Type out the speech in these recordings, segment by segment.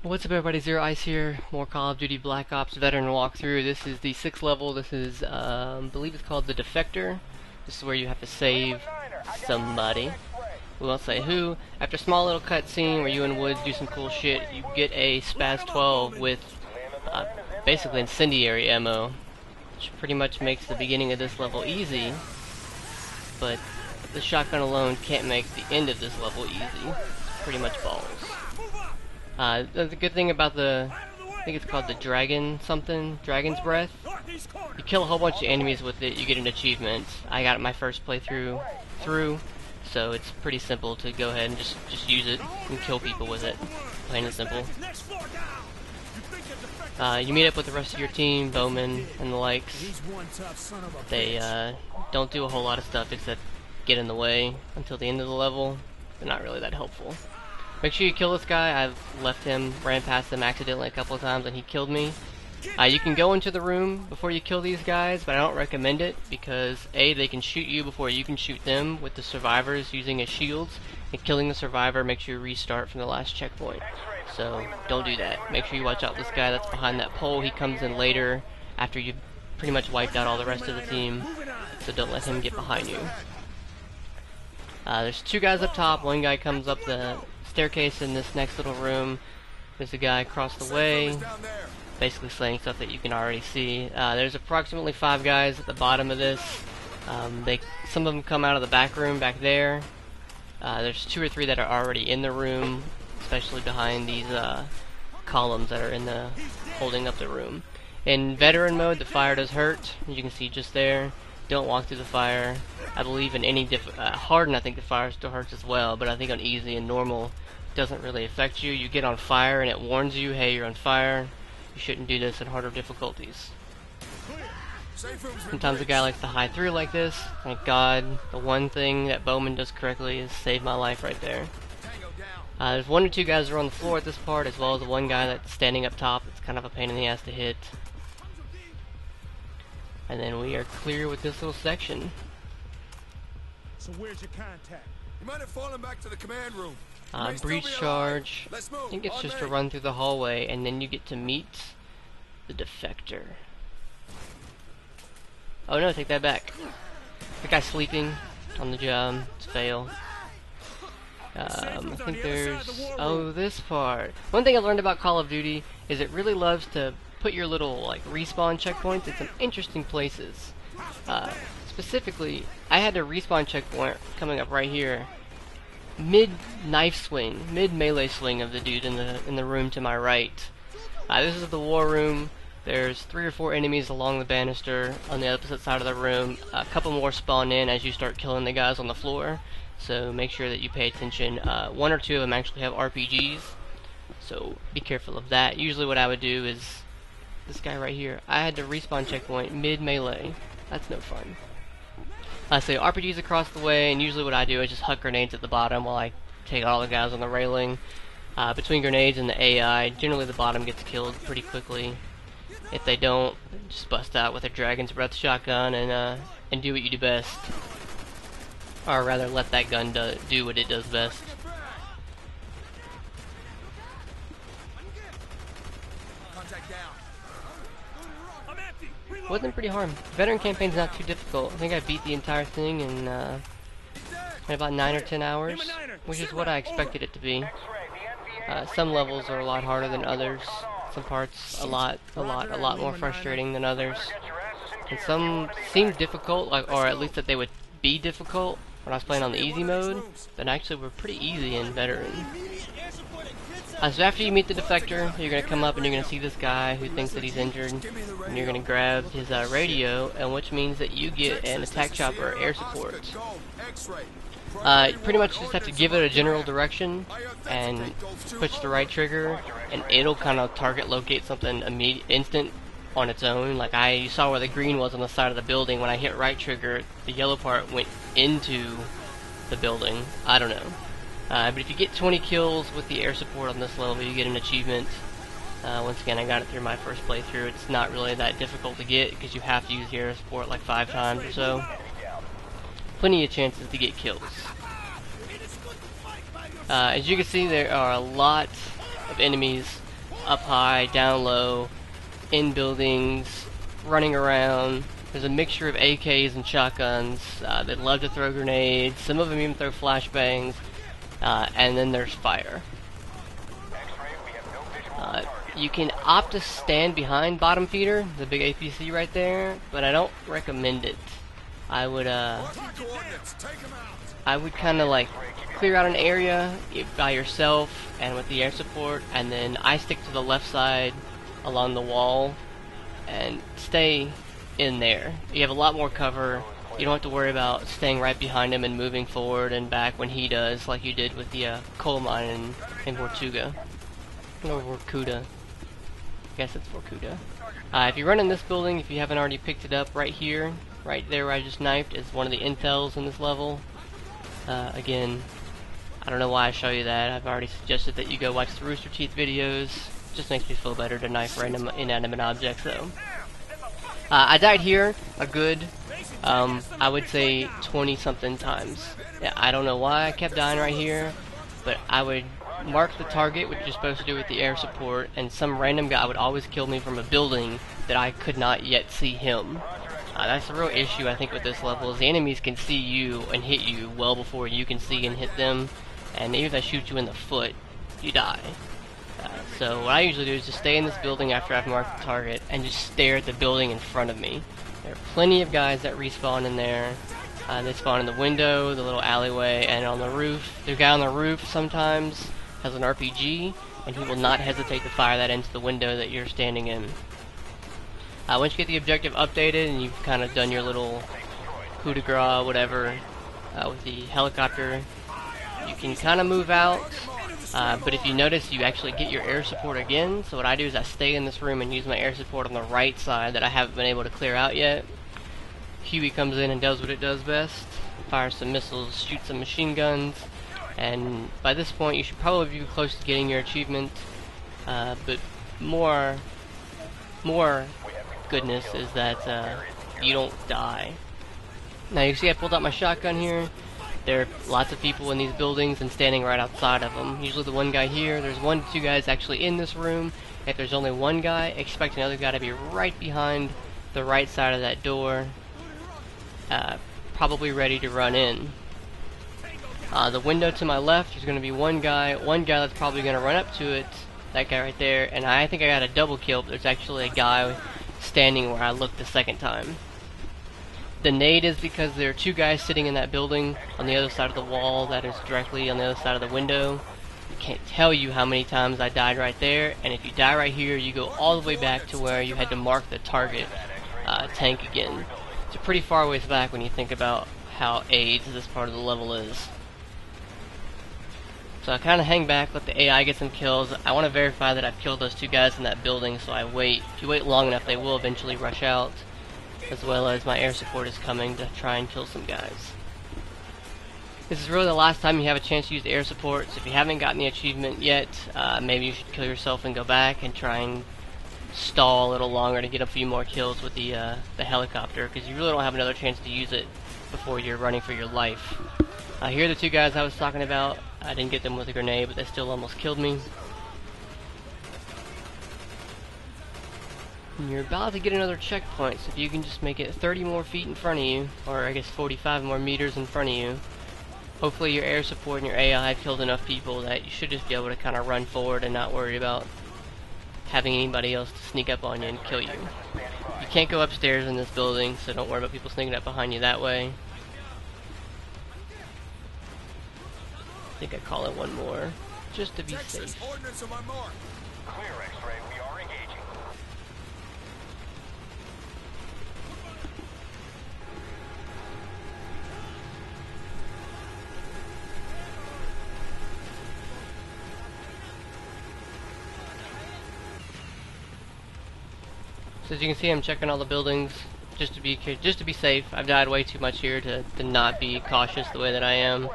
What's up everybody, Zero Ice here, more Call of Duty Black Ops Veteran walkthrough. This is the 6th level. This is, I believe it's called the Defector. This is where you have to save somebody. We won't say who. After a small little cutscene where you and Woods do some cool shit, you get a Spaz 12 with basically incendiary ammo, which pretty much makes the beginning of this level easy, but the shotgun alone can't make the end of this level easy. It's pretty much balls. The good thing about the, I think it's called the Dragon's Breath. You kill a whole bunch of enemies with it, you get an achievement. I got it my first playthrough through, so it's pretty simple to go ahead and just use it and kill people with it. Plain and simple. You meet up with the rest of your team, Bowman and the likes. They don't do a whole lot of stuff except get in the way until the end of the level. They're not really that helpful. Make sure you kill this guy. I've left him, ran past him accidentally a couple of times and he killed me. You can go into the room before you kill these guys, but I don't recommend it because A, they can shoot you before you can shoot them with the survivors using as shields, and killing the survivor makes you restart from the last checkpoint. So don't do that. Make sure you watch out this guy that's behind that pole. He comes in later after you've pretty much wiped out all the rest of the team, so don't let him get behind you. There's two guys up top. One guy comes up the staircase in this next little room. There's a guy across the way, basically saying stuff that you can already see. There's approximately 5 guys at the bottom of this. Some of them come out of the back room back there. There's 2 or 3 that are already in the room, especially behind these columns that are holding up the room. In veteran mode, the fire does hurt. You can see just there. Don't walk through the fire. I believe in any hardened, I think the fire still hurts as well, but I think on easy and normal it doesn't really affect you. You get on fire and it warns you, hey, you're on fire. You shouldn't do this in harder difficulties. Sometimes a guy likes to hide through like this. Thank God. The one thing that Bowman does correctly is save my life right there. There's 1 or 2 guys that are on the floor at this part, as well as the one guy that's standing up top. It's kind of a pain in the ass to hit. And then we are clear with this little section. So where's your contact? You might have fallen back to the command room. Breach charge. I think it's just to run through the hallway, and then you get to meet the Defector. Oh no, take that back. The guy's sleeping on the job. It's a fail. I think there's... Oh, this part. One thing I learned about Call of Duty is it really loves to put your little like respawn checkpoints in some interesting places. Specifically, I had a respawn checkpoint coming up right here, mid knife swing, mid melee swing of the dude in the room to my right. This is the war room. There's 3 or 4 enemies along the banister on the opposite side of the room. A couple more spawn in as you start killing the guys on the floor. So make sure that you pay attention. 1 or 2 of them actually have RPGs, so be careful of that. Usually what I would do is this guy right here. I had to respawn checkpoint mid melee. That's no fun. So RPGs across the way, and usually what I do is just huck grenades at the bottom while I take all the guys on the railing. Between grenades and the AI, generally the bottom gets killed pretty quickly. If they don't, just bust out with a Dragon's Breath shotgun and do what you do best. Or rather, let that gun do what it does best. Wasn't pretty hard. Veteran campaign's not too difficult. I think I beat the entire thing in about 9 or 10 hours, which is what I expected it to be. Some levels are a lot harder than others. Some parts a lot more frustrating than others. And some seem difficult, or at least that they would be difficult when I was playing on the easy mode, but actually were pretty easy in veteran. So after you meet the Defector, you're going to come up and you're going to see this guy who thinks that he's injured, and you're going to grab his radio, and which means that you get an attack chopper air support. You pretty much just have to give it a general direction and push the right trigger, and it'll kind of target locate something instant on its own. Like you saw where the green was on the side of the building. When I hit right trigger, the yellow part went into the building. I don't know. But if you get 20 kills with the air support on this level, you get an achievement. Once again, I got it through my first playthrough. It's not really that difficult to get because you have to use the air support like 5 times or so. Plenty of chances to get kills. As you can see, there are a lot of enemies up high, down low, in buildings, running around. There's a mixture of AKs and shotguns. They love to throw grenades. Some of them even throw flashbangs. And then there's fire. You can opt to stand behind bottom feeder, the big APC right there, but I don't recommend it. I would kind of like clear out an area by yourself and with the air support, and then I stick to the left side along the wall and stay in there. You have a lot more cover. You don't have to worry about staying right behind him and moving forward and back when he does, like you did with the coal mine in Vortuga. Or Vorkuta. I guess it's Vorkuta. If you run in this building, if you haven't already picked it up, right here, right there where I just knifed, is one of the intels in this level. Again, I don't know why I show you that. I've already suggested that you go watch the Rooster Teeth videos. It just makes me feel better to knife random inanimate objects, though. I died here a good, I would say 20-something times. Yeah, I don't know why I kept dying right here, but I would mark the target, which you're supposed to do with the air support, and some random guy would always kill me from a building that I could not yet see him. That's the real issue, I think, with this level, is the enemies can see you and hit you well before you can see and hit them, and even if they shoot you in the foot, you die. So what I usually do is just stay in this building after I've marked the target and just stare at the building in front of me. There are plenty of guys that respawn in there. They spawn in the window, the little alleyway, and on the roof. The guy on the roof sometimes has an RPG, and he will not hesitate to fire that into the window that you're standing in. Once you get the objective updated and you've kind of done your little coup de grace, whatever, with the helicopter, you can kind of move out. But if you notice, you actually get your air support again. So what I do is I stay in this room and use my air support on the right side that I haven't been able to clear out yet. Huey comes in and does what it does best. Fires some missiles, shoots some machine guns, and by this point you should probably be close to getting your achievement. But more goodness is that you don't die. Now you see I pulled out my shotgun here. There are lots of people in these buildings and standing right outside of them. Usually the one guy here, there's 1 to 2 guys actually in this room. If there's only one guy, expect another guy to be right behind the right side of that door, probably ready to run in. The window to my left, there's going to be one guy that's probably going to run up to it, that guy right there, and I think I got a double kill, but there's actually a guy standing where I looked the second time. The nade is because there are 2 guys sitting in that building on the other side of the wall that is directly on the other side of the window. I can't tell you how many times I died right there, and if you die right here, you go all the way back to where you had to mark the target tank again. It's a pretty far ways back when you think about how AIDS this part of the level is. So I kind of hang back, let the AI get some kills. I want to verify that I've killed those 2 guys in that building, so I wait. If you wait long enough, they will eventually rush out, as well as my air support is coming to try and kill some guys. This is really the last time you have a chance to use the air support, so if you haven't gotten the achievement yet, maybe you should kill yourself and go back and try and stall a little longer to get a few more kills with the helicopter, because you really don't have another chance to use it before you're running for your life. Here are the 2 guys I was talking about. I didn't get them with a grenade, but they still almost killed me. And you're about to get another checkpoint, so if you can just make it 30 more feet in front of you, or I guess 45 more meters in front of you, hopefully your air support and your AI have killed enough people that you should just be able to kind of run forward and not worry about having anybody else to sneak up on you and kill you. You can't go upstairs in this building, so don't worry about people sneaking up behind you that way. I think I call it one more, just to be safe. So as you can see, I'm checking all the buildings just to be safe. I've died way too much here to not be cautious the way that I am.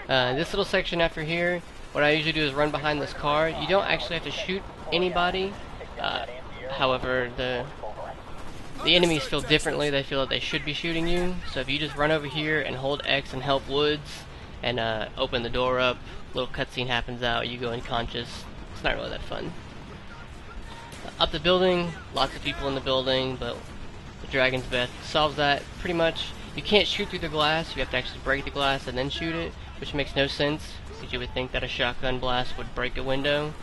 This little section after here, what I usually do is run behind this car. You don't actually have to shoot anybody. However, the enemies feel differently. They feel that they should be shooting you. So if you just run over here and hold X and help Woods and open the door up, little cutscene happens out, you go unconscious. It's not really that fun. Up the building, lots of people in the building, but the Dragon's Breath solves that pretty much. You can't shoot through the glass, you have to actually break the glass and then shoot it, which makes no sense, because you would think that a shotgun blast would break a window,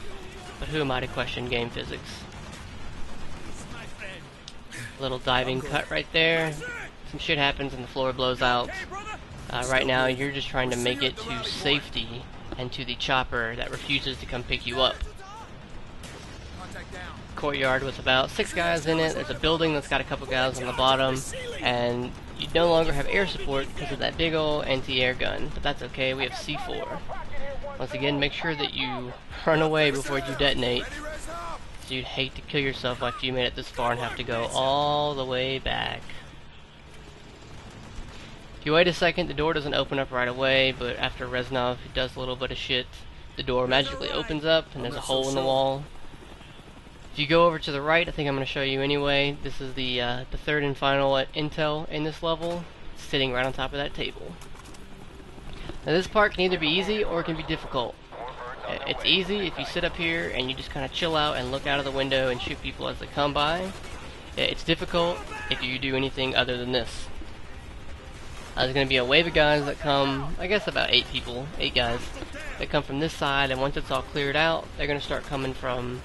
but who am I to question game physics? Little diving cut right there. Some shit happens and the floor blows out. Right now you're just trying to make it to safety and to the chopper that refuses to come pick you up. Courtyard with about 6 guys in it. There's a building that's got a couple guys on the bottom, and you no longer have air support because of that big ol' anti-air gun, but that's okay, we have C4. Once again, make sure that you run away before you detonate. So you'd hate to kill yourself after you made it this far and have to go all the way back. If you wait a second, the door doesn't open up right away, but after Reznov does a little bit of shit, the door magically opens up and there's a hole in the wall. If you go over to the right, I think I'm going to show you anyway, this is the third and final intel in this level, sitting right on top of that table. Now this part can either be easy or it can be difficult. It's easy if you sit up here and you just kind of chill out and look out of the window and shoot people as they come by. It's difficult if you do anything other than this. There's going to be a wave of guys that come, I guess about 8 guys, that come from this side, and once it's all cleared out, they're going to start coming from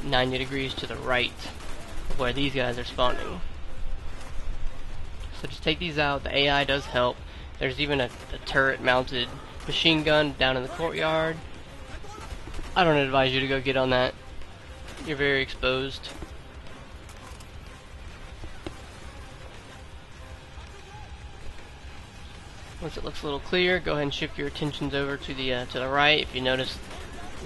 90 degrees to the right of where these guys are spawning. So just take these out. The AI does help. There's even a turret mounted machine gun down in the courtyard. I don't advise you to go get on that. You're very exposed. Once it looks a little clear, go ahead and shift your attentions over to the right. If you notice,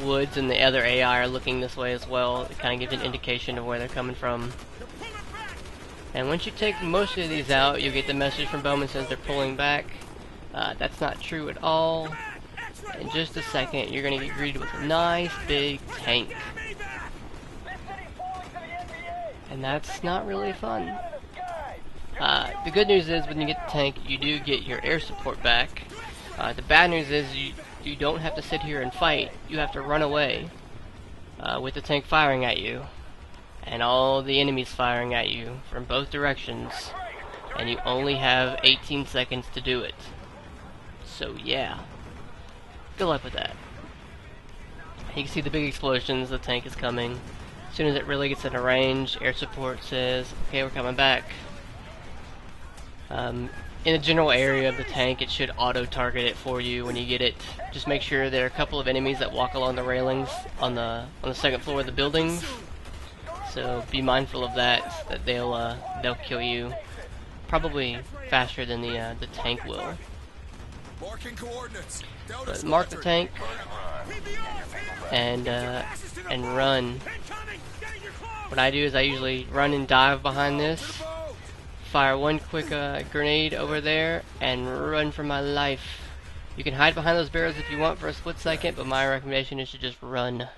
Woods and the other AI are looking this way as well. It kind of gives an indication of where they're coming from. And once you take most of these out, you'll get the message from Bowman says they're pulling back. That's not true at all. In just a second, you're going to get greeted with a nice big tank. And that's not really fun. The good news is when you get the tank, you do get your air support back. The bad news is you don't have to sit here and fight. You have to run away with the tank firing at you. And all the enemies firing at you from both directions. And you only have 18 seconds to do it. So yeah. Good luck with that. You can see the big explosions, the tank is coming. As soon as it really gets into range, air support says, okay, we're coming back. In the general area of the tank, it should auto-target it for you when you get it. Just make sure there are a couple of enemies that walk along the railings on the second floor of the buildings. So be mindful of that they'll kill you probably faster than the tank will. But mark the tank and run. What I do is I usually run and dive behind this, fire one quick grenade over there, and run for my life. You can hide behind those barrels if you want for a split second, but my recommendation is to just run.